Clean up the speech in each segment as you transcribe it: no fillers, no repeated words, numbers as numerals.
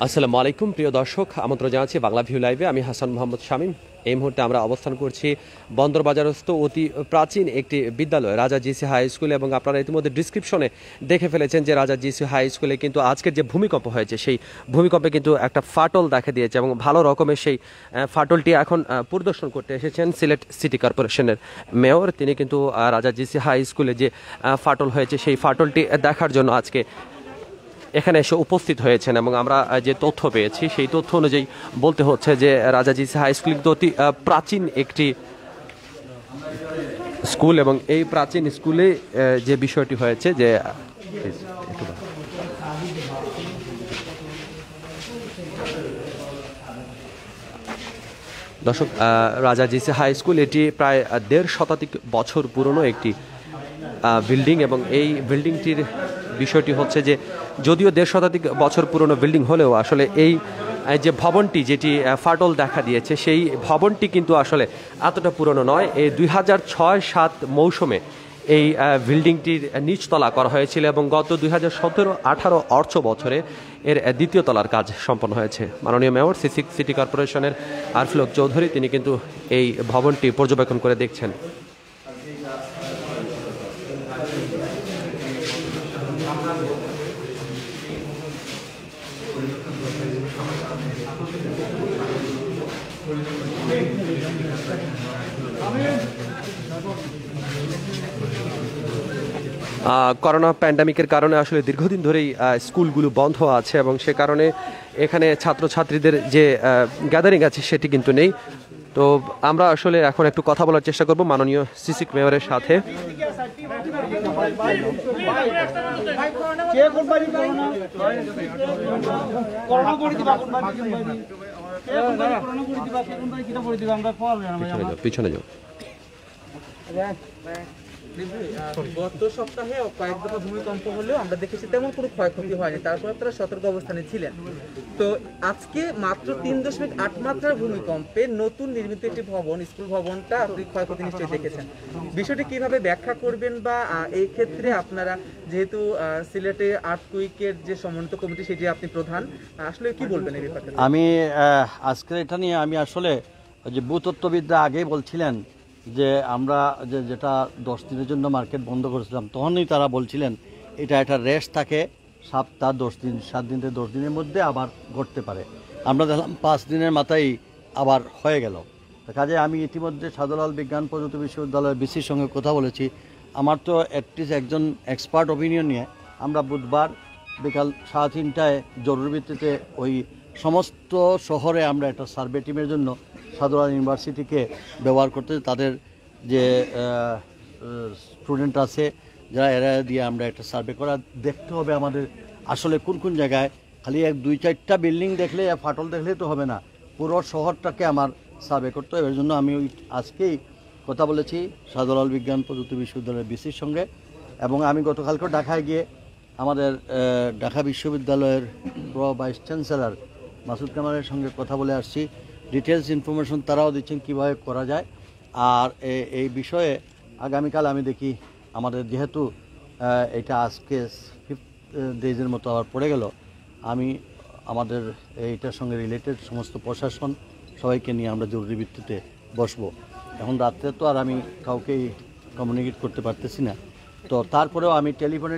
আসসালামু আলাইকুম প্রিয় দর্শক, আমন্ত্রণ জানাচ্ছি বাংলা ভিউ লাইভে। আমি হাসান মোহাম্মদ শামীম। এই মুহূর্তে আমরা অবস্থান করছি বন্দরবাজারস্থ অতি প্রাচীন একটি বিদ্যালয় রাজা জিসি হাই স্কুল, এবং আপনারা ইতিমধ্যে ডিসক্রিপশনে দেখে ফেলেছেন যে রাজা জিসি হাই স্কুলে কিন্তু আজকের যে ভূমিকম্প হয়েছে সেই ভূমিকম্পে কিন্তু একটা ফাটল দেখা দিয়েছে, এবং ভালো রকমের সেই ফাটলটি এখন পরিদর্শন করতে এসেছেন সিলেট সিটি কর্পোরেশনের মেয়র। তিনি কিন্তু রাজা জিসি হাই স্কুলে যে ফাটল হয়েছে সেই ফাটলটি দেখার জন্য আজকে এখানে এসে উপস্থিত হয়েছেন, এবং আমরা যে তথ্য পেয়েছি সেই তথ্য অনুযায়ী বলতে হচ্ছে যে রাজা জিসি হাই স্কুল কিন্তু অতি প্রাচীন একটি স্কুল, এবং এই প্রাচীন স্কুলে যে বিষয়টি হয়েছে যে দর্শক, রাজা জিসি হাই স্কুল এটি প্রায় ১.৫ শতাধিক বছর পুরনো একটি বিল্ডিং, এবং এই বিল্ডিংটির বিষয়টি হচ্ছে যে যদিও ১.৫ শতাধিক বছর পুরনো বিল্ডিং হলেও আসলে এই যে ভবনটি যেটি ফাটল দেখা দিয়েছে সেই ভবনটি কিন্তু আসলে এতটা পুরনো নয়। এই ২০০৬-৭ মৌসুমে এই বিল্ডিংটির নিচতলা করা হয়েছিল, এবং গত ২০১৭-১৮ অর্থ বছরে এর দ্বিতীয় তলার কাজ সম্পন্ন হয়েছে। মাননীয় মেয়র সিটি কর্পোরেশনের আরফুল হক চৌধুরী তিনি কিন্তু এই ভবনটি পর্যবেক্ষণ করে দেখছেন। করোনা প্যান্ডামিকের কারণে আসলে দীর্ঘদিন ধরেই স্কুলগুলো বন্ধ আছে, এবং সে কারণে এখানে ছাত্রছাত্রীদের যে গ্যাদারিং আছে সেটি কিন্তু নেই। তো আমরা আসলে এখন একটু কথা বলার চেষ্টা করব মাননীয় সিসি মেয়রের সাথে। পিছনে যাও। গত সপ্তাহে কয়েক দফা ভূমিকম্প হলেও আমরা দেখেছি তেমন কোনো ক্ষয়ক্ষতি হয়নি, তারপর তারা সতর্ক অবস্থানে ছিলেন। তো আজকে মাত্র ৩.৮ মাত্রার ভূমিকম্পে নতুন নির্মিত একটি ভবন, স্কুল ভবনটা আপনি ক্ষয়ক্ষতি নিশ্চয়ই দেখেছেন। বিষয়টি কিভাবে ব্যাখ্যা করবেন, বা এই ক্ষেত্রে আপনারা যেহেতু সিলেটে আর্থকুইকের যে সমন্বিত কমিটি সেটি আপনি প্রধান, আসলে কি বলবেন এই ব্যাপারে? আমি আজকে এটা নিয়ে আমি আসলে যে ভূতত্ত্ববিদরা আগেই বলছিলেন যে আমরা যেটা 10 দিনের জন্য মার্কেট বন্ধ করেছিলাম, তখনই তারা বলছিলেন এটা একটা রেস্ট থাকে সপ্তাহ 10 দিন, 7 দিন থেকে 10 দিনের মধ্যে আবার ঘটতে পারে। আমরা দেখলাম 5 দিনের মাথায় আবার হয়ে গেল। কাজে আমি ইতিমধ্যে শাহজালাল বিজ্ঞান প্রযুক্তি বিশ্ববিদ্যালয়ের বিসির সঙ্গে কথা বলেছি। আমার তো অ্যাটলিস্ট একজন এক্সপার্ট ওপিনিয়ন নিয়ে আমরা বুধবার বিকাল 3:30টায় জরুরি ভিত্তিতে ওই সমস্ত শহরে আমরা একটা সার্ভে টিমের জন্য শাহজালাল ইউনিভার্সিটিকে ব্যবহার করতে, তাদের যে স্টুডেন্ট আছে যারা এরা দিয়ে আমরা একটা সার্ভে করা দেখতে হবে আমাদের আসলে কোন কোন জায়গায়। খালি 2-4টা বিল্ডিং দেখলে ফাটল দেখলে তো হবে না, পুরো শহরটাকে আমার সার্ভে করতে হবে। এর জন্য আমি আজকেই কথা বলেছি শাহজালাল বিজ্ঞান প্রযুক্তি বিশ্ববিদ্যালয়ের বিসির সঙ্গে, এবং আমি গতকালকেও ঢাকায় গিয়ে আমাদের ঢাকা বিশ্ববিদ্যালয়ের ভাইস চ্যান্সেলর মাসুদ কামালের সঙ্গে কথা বলে আসছি। ডিটেলস ইনফরমেশন তারাও দিচ্ছেন কীভাবে করা যায়। আর এই বিষয়ে আগামীকাল আমি দেখি আমাদের যেহেতু এটা আজকে 5 ডেজের মতো আবার পড়ে গেল, আমি আমাদের এইটার সঙ্গে রিলেটেড সমস্ত প্রশাসন সবাইকে নিয়ে আমরা জরুরি ভিত্তিতে বসবো। এখন রাত্রে তো আর আমি কাউকেই কমিউনিকেট করতে পারতেছি না, তো তারপরেও আমি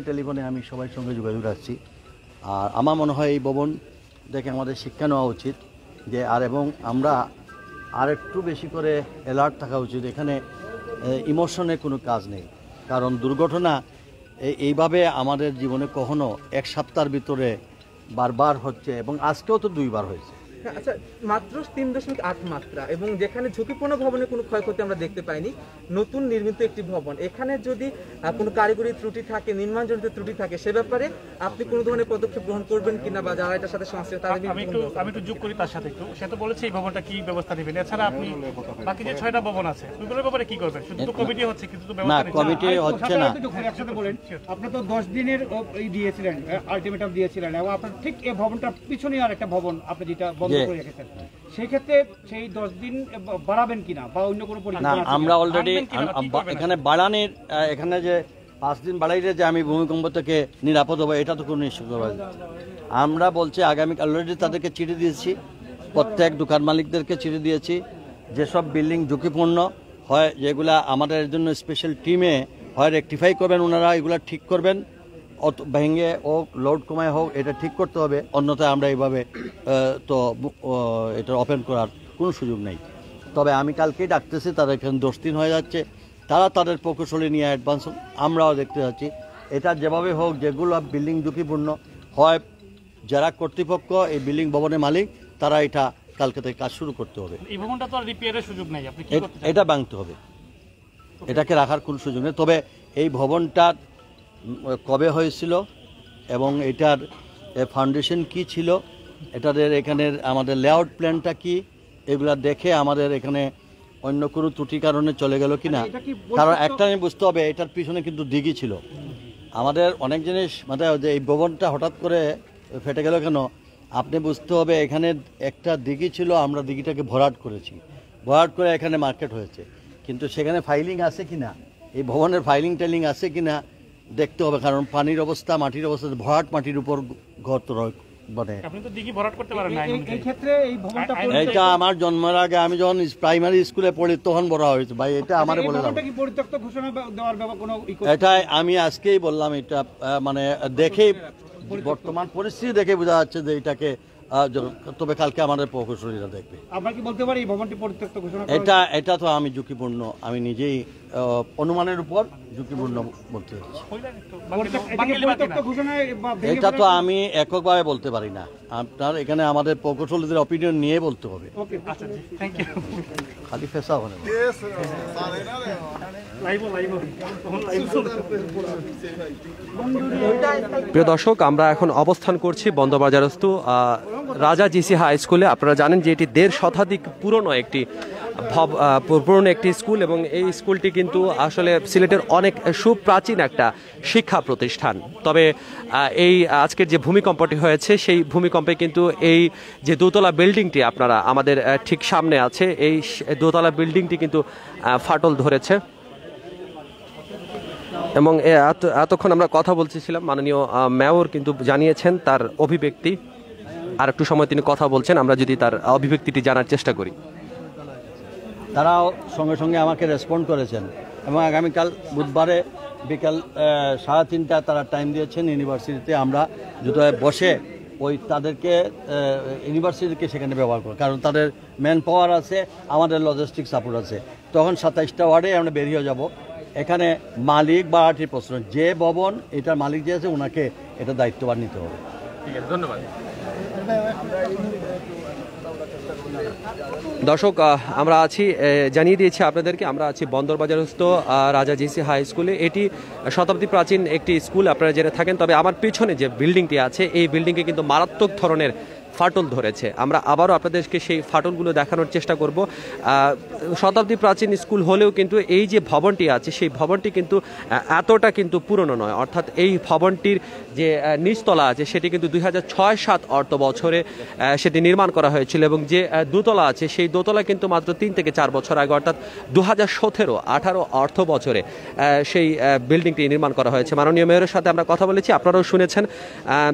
টেলিফোনে আমি সবার সঙ্গে যোগাযোগ রাখছি। আর আমার মনে হয় এই ভবন দেখে আমাদের শিক্ষা নেওয়া উচিত যে এবং আমরা আর একটু বেশি করে অ্যালার্ট থাকা উচিত। এখানে ইমোশনের কোনো কাজ নেই, কারণ দুর্ঘটনা এইভাবে আমাদের জীবনে কখনো 1 সপ্তাহের ভিতরে বারবার হচ্ছে, এবং আজকেও তো 2বার হয়েছে। আচ্ছা, মাত্র 3.8 মাত্রা, এবং যেখানে ঝুঁকিপূর্ণ ভবনে কোনো ক্ষয়ক্ষতি আমরা দেখতে পাইনি, নতুন নির্মিত একটি ভবন, এখানে যদি কোনো কারিগরি ত্রুটি থাকে, নির্মাণজনিত ত্রুটি থাকে, সে ব্যাপারে আপনি কোনো ধরনের পদক্ষেপ গ্রহণ করবেন কিনা, বা যারা এটার সাথে সংশ্লিষ্ট আমি একটু যোগ করি তার সাথে একটু, সে তো বলেছে এই ভবনটা কি ব্যবস্থা নেবেন। এছাড়া আপনি বাকি যে 6টা ভবন আছে ওইগুলোর ব্যাপারে কি করবেন? শুধু তো কমিটি হচ্ছে, কিন্তু তো ব্যবস্থা না, কমিটি হচ্ছে না। একসাথে বলেন, আপনারা তো 10 দিনের দিয়েছিলেন, আলটিমেটাম দিয়েছিলেন, এবং আপনার ঠিক এই ভবনটার পিছনে আর একটা ভবন আপনি যেটা সেই ক্ষেত্রে সেই 10 দিন বাড়াবেন কিনা, বা অন্য কোনো পরিকল্পনা? আমরা অলরেডি এখানে বাড়ানোর, এখানে যে 5 দিন বাড়াইলে যে আমি ভূমিকম্প থেকে নিরাপদ হবো এটা তো কোনো নিশ্চিত আমরা বলছি আগামীকাল অলরেডি তাদেরকে চিঠি দিয়েছি, প্রত্যেক দোকান মালিকদেরকে চিঠি দিয়েছি, যেসব বিল্ডিং ঝুঁকিপূর্ণ হয় যেগুলা আমাদের জন্য স্পেশাল টিমে হয় রেকটিফাই করবেন, ওনারা এগুলা ঠিক করবেন, ভেঙে হোক লোড কমায় হোক এটা ঠিক করতে হবে, অন্যথায় আমরা এইভাবে তো এটা ওপেন করার কোনো সুযোগ নেই। তবে আমি কালকেই ডাকতেছি, তারা এখানে 10 দিন হয়ে যাচ্ছে, তারা তাদের প্রকৌশলী নিয়ে অ্যাডভান্স, আমরাও দেখতে যাচ্ছি এটা যেভাবে হোক, যেগুলো বিল্ডিং ঝুঁকিপূর্ণ হয়, যারা কর্তৃপক্ষ এই বিল্ডিং ভবনের মালিক তারা এটা কালকে থেকে কাজ শুরু করতে হবে। এই ভবনটা তো আর রিপেয়ারের সুযোগ নেই, আপনি কি করতে চান? এটা ভাঙতে হবে, এটাকে রাখার কোনো সুযোগ নেই। তবে এই ভবনটা কবে হয়েছিল এবং এটার ফাউন্ডেশন কি ছিল, এটাদের এখানের আমাদের লেআউট প্ল্যানটা কি, এগুলা দেখে আমাদের এখানে অন্য কোনো ত্রুটি কারণে চলে গেল কিনা, কারণ একটা আমি বুঝতে হবে এটার পিছনে কিন্তু দিঘি ছিল। আমাদের অনেক জিনিস মানে যে এই ভবনটা হঠাৎ করে ফেটে গেল কেন, আপনি বুঝতে হবে এখানে একটা দিঘি ছিল, আমরা দিঘিটাকে ভরাট করেছি, ভরাট করে এখানে মার্কেট হয়েছে, কিন্তু সেখানে ফাইলিং আছে কিনা, এই ভবনের ফাইলিং টাইলিং আছে কিনা দেখতে হবে, কারণ পানির অবস্থা মাটির অবস্থা, ভরাট মাটির উপর ঘর তো মানে আপনি তো দিঘি ভরাট করতে পারেন না। এই ক্ষেত্রে এই ভবনটা এটা আমার জন্মের আগে আমি যখন প্রাইমারি স্কুলে পড়ি তখন বলা হয়েছে ভাই, এটা আমার বলে দাও, কি পরিত্যক্ত ঘোষণা দেওয়ার কোনো এটা আমি আজকেই বললাম, এটা মানে দেখে বর্তমান পরিস্থিতি দেখে বোঝা যাচ্ছে যে এটাকে তবে কালকে আমাদের প্রকৌশলীরা দেখবে। আমরা কি বলতে পারি এই ভবনটি পরিত্যক্ত ঘোষণা এটা তো আমি ঝুঁকিপূর্ণ, আমি নিজেই অনুমানের উপর ঝুঁকিপূর্ণ বলতে চাচ্ছি। এটা তো আমি এককভাবে বলতে পারি না, আপনার এখানে আমাদের প্রকৌশলীদের অপিনিয়ন নিয়ে বলতে হবে, খালি ফেসা হবে না। প্রিয় দর্শক, আমরা এখন অবস্থান করছি বন্দরবাজারস্থ রাজা জিসি হাই স্কুলে। আপনারা জানেন যে এটি 1.5 শতাধিক পুরনো একটি স্কুল এবং এই স্কুলটি কিন্তু আসলে সিলেটের অনেক সুপ্রাচীন একটা শিক্ষা প্রতিষ্ঠান। তবে এই আজকের যে ভূমিকম্পটি হয়েছে সেই ভূমিকম্পে কিন্তু এই যে দোতলা বিল্ডিংটি আপনারা আমাদের ঠিক সামনে আছে, এই দোতলা বিল্ডিংটি কিন্তু ফাটল ধরেছে এবং এতক্ষণ আমরা কথা বলছিলাম, মাননীয় মেয়র কিন্তু জানিয়েছেন তার অভিব্যক্তি। আর একটু সময় তিনি কথা বলছেন, আমরা যদি তার অভিব্যক্তিটি জানার চেষ্টা করি। তারাও সঙ্গে সঙ্গে আমাকে রেসপন্ড করেছেন এবং আগামীকাল বুধবারে বিকাল 3:30 তারা টাইম দিয়েছেন ইউনিভার্সিটিতে, আমরা যদি বসে ওই তাদেরকে ইউনিভার্সিটিকে সেখানে ব্যবহার করব, কারণ তাদের ম্যান পাওয়ার আছে, আমাদের লজিস্টিক সাপোর্ট আছে। তখন 27টা ওয়ার্ডে আমরা বেরিয়ে যাব। এখানে মালিক বা আর্টির প্রশ্ন, যে ভবন এটার মালিক যে আছে ওনাকে এটা দায়িত্ববান নিতে হবে। ঠিক আছে, ধন্যবাদ। দর্শক, আমরা আছি, জানিয়ে দিয়েছি আপনাদেরকে, আমরা আছি বন্দরবাজারস্থ রাজা জিসি হাই স্কুলে। এটি শতাব্দী প্রাচীন একটি স্কুল, আপনারা জেনে থাকেন। তবে আমার পিছনে যে বিল্ডিংটি আছে এই বিল্ডিংয়ে কিন্তু মারাত্মক ধরনের ফাটল ধরেছে। আমরা আবারও আপনাদেরকে সেই ফাটলগুলো দেখানোর চেষ্টা করব। শতাব্দী প্রাচীন স্কুল হলেও কিন্তু এই যে ভবনটি আছে সেই ভবনটি কিন্তু এতটা কিন্তু পুরনো নয়, অর্থাৎ এই ভবনটির যে নিচতলা আছে সেটি কিন্তু 2006-07 অর্থ বছরে সেটি নির্মাণ করা হয়েছিল এবং যে দোতলা আছে সেই দোতলা কিন্তু মাত্র 3 থেকে 4 বছর আগে, অর্থাৎ 2017-18 অর্থ বছরে সেই বিল্ডিংটি নির্মাণ করা হয়েছে। মাননীয় মেয়রের সাথে আমরা কথা বলেছি, আপনারাও শুনেছেন।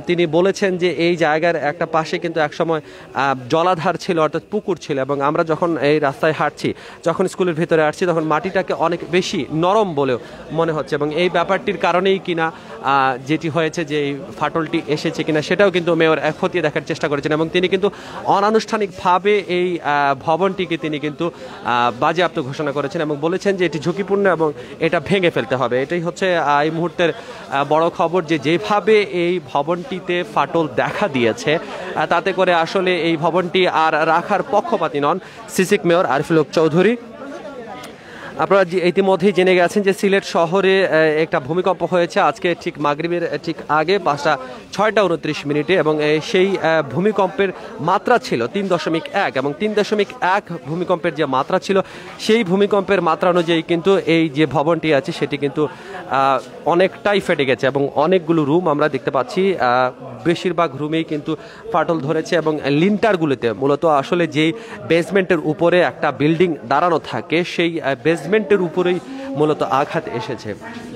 তিনি বলেছেন যে এই জায়গার একটা পাশে কিন্তু একসময় জলাধার ছিল, অর্থাৎ পুকুর ছিল, এবং আমরা যখন এই রাস্তায় হাঁটছি, যখন স্কুলের ভিতরে আসছি, তখন মাটিটাকে অনেক বেশি নরম বলেও মনে হচ্ছে এবং এই ব্যাপারটির কারণেই কিনা যেটি হয়েছে যে এই ফাটলটি এসেছে কিনা সেটাও কিন্তু মেয়র খতিয়ে দেখার চেষ্টা করেছেন এবং তিনি কিন্তু অনানুষ্ঠানিকভাবে এই ভবনটিকে তিনি কিন্তু বাজেয়াপ্ত ঘোষণা করেছেন এবং বলেছেন যে এটি ঝুঁকিপূর্ণ এবং এটা ভেঙে ফেলতে হবে। এটাই হচ্ছে এই মুহূর্তের বড় খবর, যে যেভাবে এই ভবনটিতে ফাটল দেখা দিয়েছে তাতে করে আসলে এই ভবনটি আর রাখার পক্ষপাতী নন সিসিক মেয়র আরিফুল হক চৌধুরী। আপনারা ইতিমধ্যেই জেনে গেছেন যে সিলেট শহরে একটা ভূমিকম্প হয়েছে আজকে ঠিক মাগরিবের ঠিক আগে 5:06:29 এবং সেই ভূমিকম্পের মাত্রা ছিল 3.1 এবং 3.1 ভূমিকম্পের যে মাত্রা ছিল সেই ভূমিকম্পের মাত্রা অনুযায়ী কিন্তু এই যে ভবনটি আছে সেটি কিন্তু অনেকটাই ফেটে গেছে এবং অনেকগুলো রুম আমরা দেখতে পাচ্ছি, বেশিরভাগ রুমেই কিন্তু ফাটল ধরেছে এবং লিন্টারগুলোতে মূলত আসলে যেই বেসমেন্টের উপরে একটা বিল্ডিং দাঁড়ানো থাকে সেই বেসমেন্টের উপরেই মূলত আঘাত এসেছে।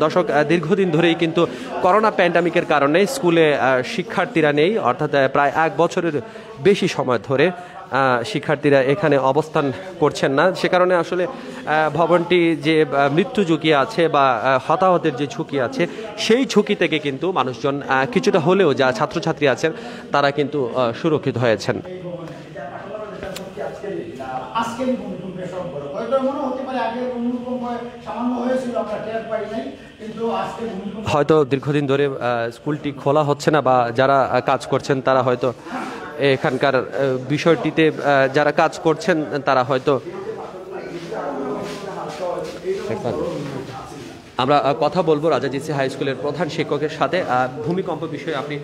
দর্শক, দীর্ঘদিন ধরেই কিন্তু করোনা প্যান্ডামিকের কারণে স্কুলে শিক্ষার্থীরা নেই, অর্থাৎ প্রায় 1 বছরের বেশি সময় ধরে শিক্ষার্থীরা এখানে অবস্থান করছেন না। সে কারণে আসলে ভবনটি যে মৃত্যু ঝুঁকি আছে বা হতাহতের যে ঝুঁকি আছে, সেই ঝুঁকি থেকে কিন্তু মানুষজন কিছুটা হলেও যা ছাত্রছাত্রী আছেন তারা কিন্তু সুরক্ষিত হয়েছেন। হয়তো দীর্ঘদিন ধরে স্কুলটি খোলা হচ্ছে না, বা যারা কাজ করছেন তারা হয়তো এখানকার বিষয়টিতে যারা কাজ করছেন তারা হয়তো আমরা কথা বলবো রাজা জিসি হাই স্কুলের প্রধান শিক্ষকের সাথে। ভূমিকম্প বিষয়ে আপনি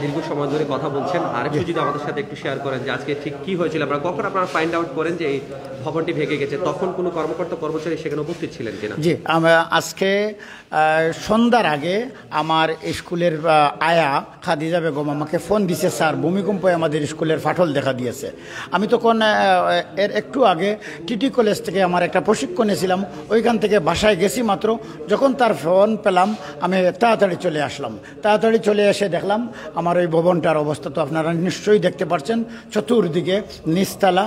দীর্ঘ সময় ধরে কথা বলছেন, আর একটু যদি আমাদের সাথে একটু শেয়ার করেন যে আজকে ঠিক কি হয়েছিল, আমরা কখন আপনারা ফাইন্ড আউট করেন যে এই ভবনটি ভেঙে গেছে, তখন কোনো কর্মকর্তা কর্মচারী সেখানে উপস্থিত ছিলেন কিনা? জি, আমরা আজকে সন্ধ্যার আগে আমার স্কুলের আয়া খাদিজা বেগম আমাকে ফোন দিছে, স্যার ভূমিকম্পে আমাদের স্কুলের ফাটল দেখা দিয়েছে। আমি তখন এর একটু আগে টিটি কলেজ থেকে আমার একটা প্রশিক্ষণে ছিলাম, ওইখান থেকে বাসায় গেছি মাত্র। যখন তার ফোন পেলাম আমি তাড়াতাড়ি চলে আসলাম। তাড়াতাড়ি চলে এসে দেখলাম আমার ওই ভবনটার অবস্থা তো আপনারা নিশ্চয়ই দেখতে পাচ্ছেন, চতুর্দিকে নিচতলা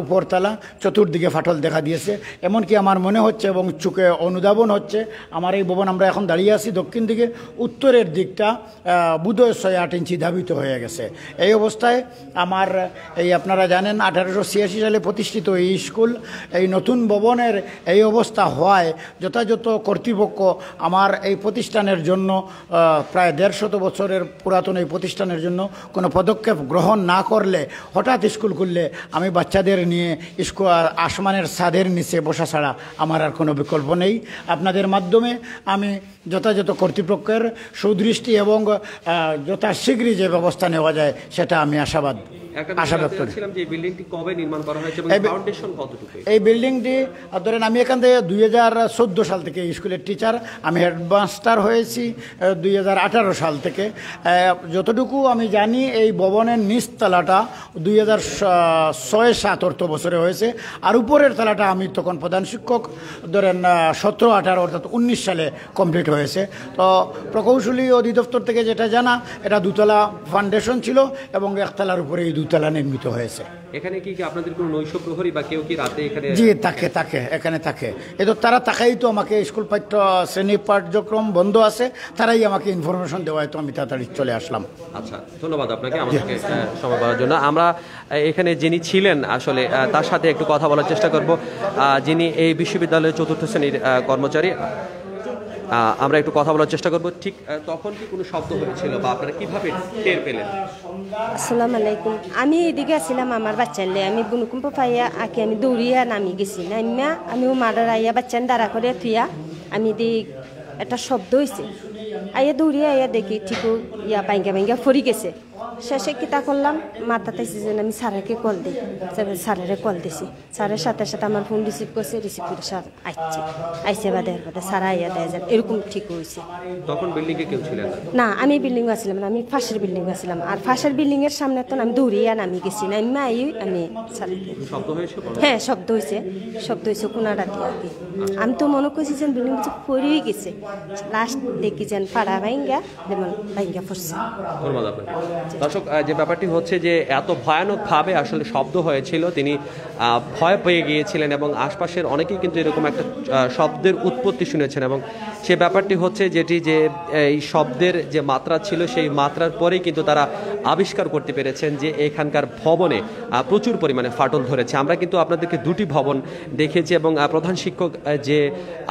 উপরতলা চতুর্দিকে ফাটল দেখা দিয়েছে। এমনকি আমার মনে হচ্ছে এবং চোখে অনুধাবন হচ্ছে আমার এই ভবন, আমরা এখন দাঁড়িয়ে আছি দক্ষিণ দিকে, উত্তরের দিকটা বোধহয় 6-8 ইঞ্চি ধাবিত হয়ে গেছে। এই অবস্থায় আমার এই আপনারা জানেন 1886 সালে প্রতিষ্ঠিত এই স্কুল, এই নতুন ভবনের এই অবস্থা হওয়ায় যথাযথ কর্তৃপক্ষ আমার এই প্রতিষ্ঠানের জন্য প্রায় 150 বছরের পুরাতন এই প্রতিষ্ঠানের জন্য কোনো পদক্ষেপ গ্রহণ না করলে, হঠাৎ স্কুল খুললে আমি বাচ্চাদের নিয়ে স্কুল আসমানের ছাদের নিচে বসা ছাড়া আমার আর কোনো বিকল্প নেই। আপনাদের মাধ্যমে আমি যথাযথ কর্তৃপক্ষের সুদৃষ্টি এবং যথাশীঘ্রই যে ব্যবস্থা নেওয়া যায় সেটা আমি আশাবাদ ব্যক্ত করি। এই বিল্ডিংটি ধরেন আমি এখান থেকে 2014 সাল থেকে স্কুলের টিচার, আমি হেডমাস্টার হয়েছি 2018 সাল থেকে। যতটুকু আমি জানি এই ভবনের নিচতলাটা 2006-07 অর্থ বছরে হয়েছে, আর উপরের তলাটা আমি তখন প্রধান শিক্ষক ধরেন 17-18 অর্থাৎ 19 সালে কমপ্লিট হয়েছে। তো প্রকৌশলী অধিদপ্তর থেকে যেটা জানা, এটা 2তলা ফাউন্ডেশন ছিল এবং 1তলার উপরে এই 2তলা নির্মিত হয়েছে। এখানে কি আপনাদের কোনো নৈশ প্রহরী বা কেউ কি রাতে এখানে? জি, থাকে এখানে থাকে। তো তারা তাকাই তো আমাকে স্কুল পাঠ্য শ্রেণী পাঠ্যক্রম বন্ধ আছে, তারাই আমাকে ইনফরমেশন দেওয়ায় তো আমি তাড়াতাড়ি চলে আসলাম। আচ্ছা, ধন্যবাদ আপনাকে আমাদেরকে সময় দেওয়ার জন্য। আমরা এখানে যিনি ছিলেন আসলে তার সাথে একটু কথা বলার চেষ্টা করব, যিনি এই বিশ্ববিদ্যালয়ের 4র্থ শ্রেণীর কর্মচারী। আমরা একটু কথা বলার চেষ্টা করব। ঠিক তখন কি কোনো শব্দ হয়েছিল বা আপনারা কিভাবে টের পেলেন? আসসালামু আলাইকুম। আমি এদিকে আসছিলাম আমার বাচ্চার লে, আমি ভূমিকম্প পাইয়া আঁকি আমি দৌড়িয়া নামি গেছি, নামিয়া আমি মারার আইয়া বাচ্চান দাঁড়া করে থুইয়া আমি একটা শব্দ হয়েছে, আইয়া দৌড়িয়া আইয়া দেখি ঠিকও বাইঙ্গা ফরি গেছে। শেষে কিতা করলাম, মাথাতে যেন আমি স্যারকে কল দিই, স্যারেরে কল দিছি। স্যারের সাথে সাথে আমার ফোন রিসিভ করছে, রিসিভ করে স্যার আইছে বাদে স্যার আইয়া দেয় যান, এরকম ঠিক হয়েছে। তখন বিল্ডিংয়ে কেউ ছিলেন না? আমি বিল্ডিং আসছিলাম না, আমি ফাঁসের বিল্ডিং আসছিলাম, আর ফাঁসের বিল্ডিং এর সামনে তো আমি দৌড়িয়া নামি গেছি না, আমি শব্দ হয়েছে। হ্যাঁ, শব্দ হয়েছে কোনাটা দিয়ে আর কি। আমি তো মনে করছি যে বিল্ডিং পড়েই গেছে, লাস্ট দেখি যেন পাড়া ভাইঙ্গা যেমন ভাইঙ্গা পড়ছে। ধন্যবাদ আপনাকে। দর্শক, যে ব্যাপারটি হচ্ছে যে এত ভয়ানকভাবে আসলে শব্দ হয়েছিল, তিনি ভয় পেয়ে গিয়েছিলেন এবং আশপাশের অনেকেই কিন্তু এরকম একটা শব্দের উৎপত্তি শুনেছেন, এবং সে ব্যাপারটি হচ্ছে যেটি যে এই শব্দের যে মাত্রা ছিল সেই মাত্রার পরেই কিন্তু তারা আবিষ্কার করতে পেরেছেন যে এখানকার ভবনে প্রচুর পরিমাণে ফাটল ধরেছে। আমরা কিন্তু আপনাদেরকে 2টি ভবন দেখেছি এবং প্রধান শিক্ষক যে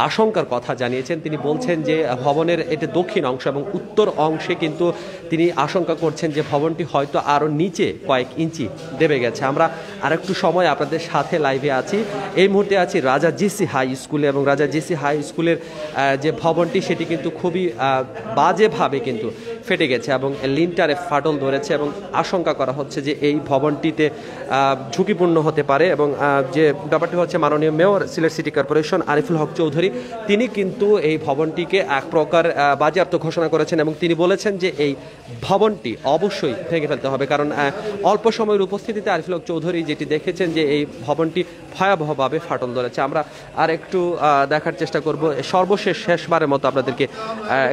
আশঙ্কার কথা জানিয়েছেন, তিনি বলছেন যে ভবনের এটি দক্ষিণ অংশ এবং উত্তর অংশে কিন্তু তিনি আশঙ্কা করছেন যে ভবনটি হয়তো আরও নিচে কয়েক ইঞ্চি দেবে গেছে। আমরা আরেকটু সময় আপনাদের সাথে লাইভে আছি। এই মুহূর্তে আছি রাজা জিসি হাই স্কুলে, এবং রাজা জিসি হাই স্কুলের যে ভবনটি সেটি কিন্তু খুবই বাজেভাবে কিন্তু ফেটে গেছে এবং লিন্টারে ফাটল ধরেছে, এবং আশঙ্কা করা হচ্ছে যে এই ভবনটিতে ঝুঁকিপূর্ণ হতে পারে। এবং যে ব্যাপারটি হচ্ছে মাননীয় mayor Sylhet city corporation Ariful Haque Chowdhury, তিনি কিন্তু এই ভবনটিকে এক প্রকার বাজেয়াপ্ত ঘোষণা করেছেন এবং তিনি বলেছেন যে এই ভবনটি অবশ্যই ভেঙে ফেলতে হবে, কারণ অল্প সময়ের উপস্থিতিতে আরিফুল হক চৌধুরী যে যেটি দেখেছেন যে এই ভবনটি ভয়াবহভাবে ফাটল ধরেছে। আমরা আর একটু দেখার চেষ্টা করব, সর্বশেষ শেষবারের মতো আপনাদেরকে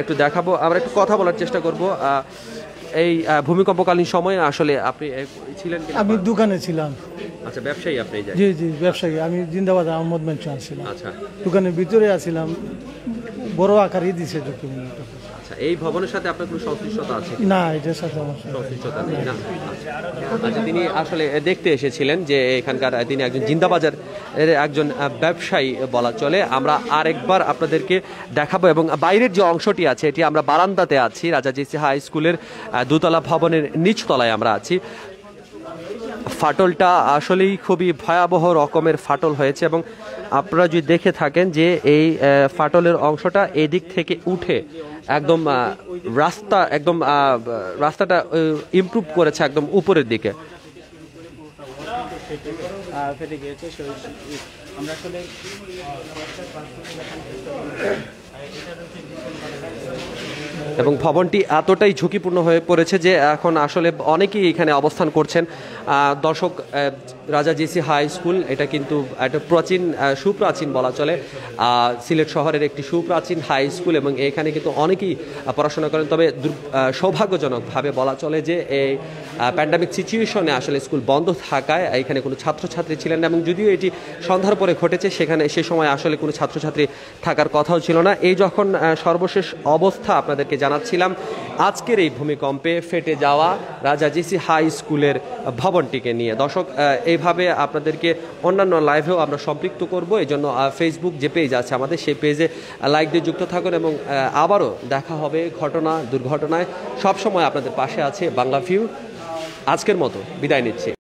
একটু দেখাবো। আমরা একটু কথা বলার চেষ্টা করব। এই ভূমিকম্পকালীন সময়ে আসলে আপনি ছিলেন কিনা? আমি দোকানে ছিলাম। আচ্ছা, ব্যবসায়ী আপনি? জি জি, ব্যবসায়ী। আমি জিন্দাবাদ আহমদ মেনশন ছিলাম। আচ্ছা, দোকানের ভিতরে আছিলাম, বড় আকারই দিছে ঝুঁকি। আচ্ছা, এই ভবনের সাথে আপনার কোনো সংশ্লিষ্টতা আছে? না, এটার সাথে আমার সংশ্লিষ্টতা নেই না। আচ্ছা, তিনি আসলে দেখতে এসেছিলেন যে এখানকার তিনি একজন জিন্দাবাজার এর একজন ব্যবসায়ী বলা চলে। আমরা আরেকবার আপনাদেরকে দেখাবো এবং বাইরের যে অংশটি আছে এটি আমরা বারান্দাতে আছি, রাজা জিসি হাই স্কুলের দোতলা ভবনের নিচতলায় আমরা আছি। ফাটলটা আসলেই খুবই ভয়াবহ রকমের ফাটল হয়েছে এবং আপনারা যদি দেখে থাকেন যে এই ফাটলের অংশটা এদিক থেকে উঠে একদম রাস্তাটা ইমপ্রুভ করেছে একদম উপরের দিকে। ফেটে গিয়েছে। আমরা আসলে এবং ভবনটি এতটাই ঝুঁকিপূর্ণ হয়ে পড়েছে যে এখন আসলে অনেকেই এখানে অবস্থান করছেন। দর্শক, রাজা জিসি হাই স্কুল এটা কিন্তু একটা সুপ্রাচীন বলা চলে, সিলেট শহরের একটি সুপ্রাচীন হাই স্কুল এবং এখানে কিন্তু অনেকেই পড়াশোনা করেন। তবে সৌভাগ্যজনকভাবে বলা চলে যে এই প্যান্ডামিক সিচুয়েশনে আসলে স্কুল বন্ধ থাকায় এখানে কোনো ছাত্রছাত্রী ছিলেন না এবং যদিও এটি সন্ধ্যার পরে ঘটেছে সেখানে সে সময় আসলে কোনো ছাত্রছাত্রী থাকার কথাও ছিল না। এই যখন সর্বশেষ অবস্থা আপনাদেরকে জানাচ্ছিলাম আজকের এই ভূমিকম্পে ফেটে যাওয়া রাজা জিসি হাই স্কুলের ভবনটিকে নিয়ে। দর্শক, এইভাবে আপনাদেরকে অন্যান্য লাইভেও আমরা সম্পৃক্ত করব। এই জন্য ফেসবুক যে পেজ আছে আমাদের সেই পেজে লাইক দিয়ে যুক্ত থাকুন এবং আবারও দেখা হবে দুর্ঘটনায়। সবসময় আপনাদের পাশে আছে বাংলা ভিউ। আজকের মতো বিদায় নিচ্ছি।